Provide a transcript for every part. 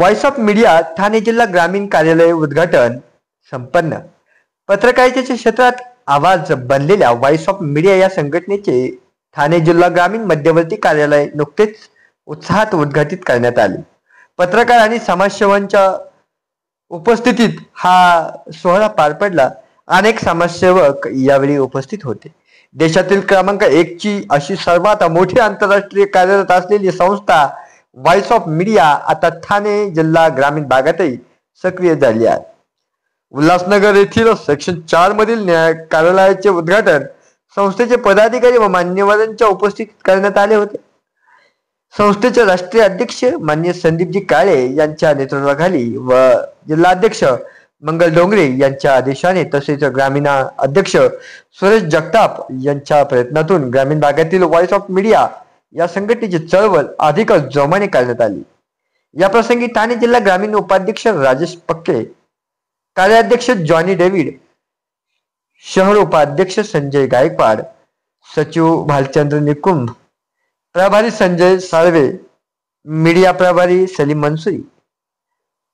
Voice of media Thane जिल्हा ग्रामीण कार्यालय उद्घाटन संपन्न। पत्रकारितेच्या क्षेत्रात आवाज बनलेल्या व्हॉइस ऑफ मीडिया या संघटनेचे ठाणे जिल्हा ग्रामीण मध्यवर्ती कार्यालय नुकतेच उत्साहात उद्घाटित करण्यात आले। पत्रकार आणि समाजसेवकांच्या उपस्थितीत हा सोहळा पार पडला। अनेक समाजसेवक यावेळी उपस्थित होते। देशातील क्रमांक 1 ची अशी सर्वात मोठी आंतरराष्ट्रीय कार्यरत असलेली संस्था व्हॉइस ऑफ मीडिया आता ठाणे जिल्हा ग्रामीण भागातही सक्रिय झाली आहे। उल्हासनगर येथील सेक्शन 4 मधील न्याय कार्यालयाचे उद्घाटन संस्थेचे पदाधिकारी व मान्यवरांच्या उपस्थितीत करण्यात आले होते। संस्थेचे राष्ट्रीय अध्यक्ष माननीय संदीपजी काळे यांच्या नेतृत्वाखाली व जिल्हाध्यक्ष मंगल डोंगरे यांच्या आदेशाने तसेच ग्रामीण अध्यक्ष सुरेश जगताप यांच्या प्रयत्नातून ग्रामीण भागातील व्हॉइस ऑफ मीडिया या संघटनेची चळवळ अधिक जोमाने करण्यात आली। या प्रसंगी ठाणे जिल्हा ग्रामीण उपाध्यक्ष राजेश पक्के, कार्याध्यक्ष जॉनी डेव्हिड, शहर उपाध्यक्ष संजय गायकवाड, सचिव भालचंद्र निकुंभ, प्रभारी संजय साळवे, मीडिया प्रभारी सलीम मंसुरी,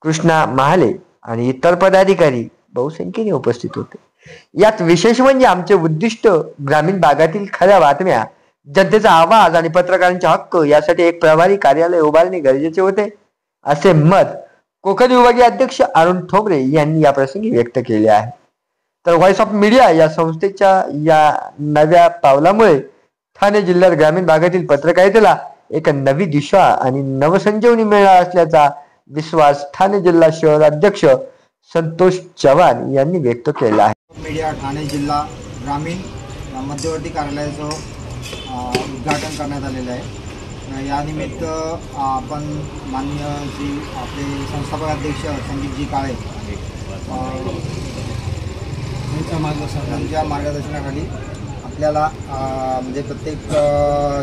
कृष्णा महाले आणि इतर पदाधिकारी बहुसंख्येने उपस्थित होते। यात विशेष म्हणजे आमचे उद्दिष्ट ग्रामीण भागातील खऱ्या बातम्या, जनतेचा आवाज आणि पत्रकारांचे हक्क यासाठी एक प्रभारी कार्यालय उभारणे गरजेचे होते, असे मत कोकण विभागीय अध्यक्ष अरुण ठोंबरे यांनी या प्रसंगी व्यक्त केले आहे। तर व्हॉइस ऑफ मीडिया या संस्थेच्या या नव्या पावलामुळे ठाणे जिल्ह्यात ग्रामीण भागातील पत्रकारितेला एक नवी दिशा आणि नवसंजीवनी मिळणार असल्याचा विश्वास ठाणे जिल्हा शहर अध्यक्ष संतोष चव्हाण यांनी व्यक्त केला आहे। मीडिया ठाणे जिल्हा ग्रामीण मध्यवर्ती कार्यालयाचं उद्घाटन करण्यात आलेलं आहे। या निमित्त आपण माननीय जी आपले संस्थापक अध्यक्ष संदीपजी काळे यांच्या मार्गदर्शनाखाली आपल्याला म्हणजे प्रत्येक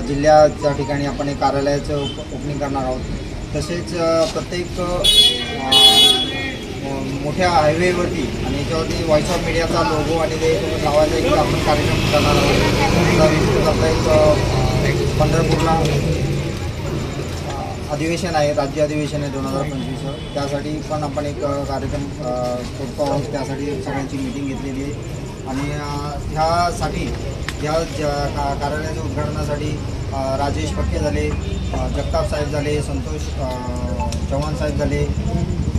जिल्ह्याच्या ठिकाणी आपण एक कार्यालयाचं ओपनिंग करणार आहोत। तसेच प्रत्येक मोठ्या हायवेवरती आणि याच्यावरती व्हॉइस ऑफ मीडियाचा लोगो आणि ते लावायचा एक आपण कार्यक्रम करणार आहोत। आपला एक पंढरपूरला अधिवेशन आहे, राज्य अधिवेशन आहे 2025, त्यासाठी पण आपण एक कार्यक्रम करतो आहोत। त्यासाठी सगळ्यांची मीटिंग घेतलेली आहे आणि ह्यासाठी या कार्यालयाच्या उद्घाटनासाठी राजेश पक्के झाले, जगताप साहेब झाले, संतोष चव्हाण साहेब झाले,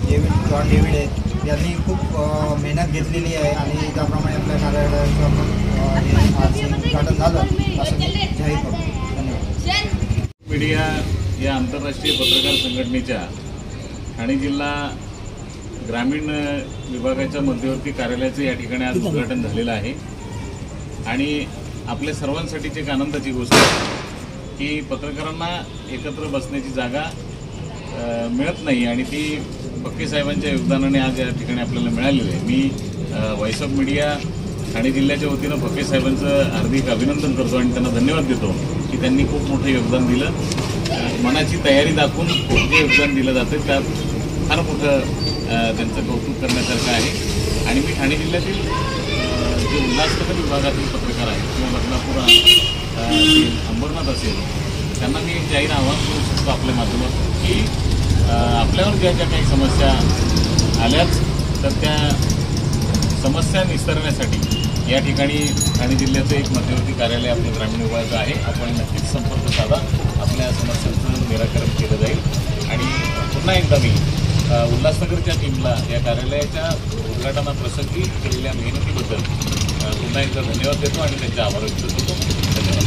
जॉन डेव्हिड आहेत, यांनी खूप मेहनत घेतलेली आहे आणि त्याप्रमाणे आपल्या कार्यालयाचं आपण आज उद्घाटन झालं असं जाहीर करतो। धन्यवाद। मीडिया या आंतरराष्ट्रीय पत्रकार संघटनेच्या ठाणे जिल्हा ग्रामीण विभागाच्या मध्यवर्ती कार्यालयाचं या ठिकाणी आज उद्घाटन झालेलं आहे आणि आपल्या सर्वांसाठीची एक आनंदाची गोष्ट आहे की पत्रकारांना एकत्र बसण्याची जागा मिळत नाही आणि ती पक्के साहेबांच्या योगदानाने आज या ठिकाणी आपल्याला मिळालेली आहे। मी व्हॉइस ऑफ मीडिया ठाणे जिल्ह्याच्या वतीनं पक्के साहेबांचं हार्दिक अभिनंदन करतो आणि त्यांना धन्यवाद देतो की त्यांनी खूप मोठं योगदान दिलं। मनाची तयारी दाखवून जे योगदान दिलं जातं त्यात फार मोठं त्यांचं कौतुक करण्यासारखं आहे। आणि मी ठाणे जिल्ह्यातील जे उल्हासनगर विभागातील पत्रकार आहेत किंवा बदलापूर अंबरनाथ असेल त्यांना मी एक जाहीर आवाहन करू शकतो आपल्या माध्यमातून की आपल्यावर ज्या काही समस्या आल्याच तर त्या समस्या निस्तरण्यासाठी या ठिकाणी ठाणे जिल्ह्याचं एक मध्यवर्ती कार्यालय आपलं ग्रामीण विभागाचं आहे। आपण नक्कीच संपर्क साधा, आपल्या समस्यांचं निराकरण केलं जाईल। आणि पुन्हा एकदा मी उल्हासनगरच्या टीमला या कार्यालयाच्या उद्घाटनाप्रसंगी केलेल्या मेहनतीबद्दल पुन्हा एकदा धन्यवाद देतो आणि त्यांचे आभार व्यक्त करतो। धन्यवाद।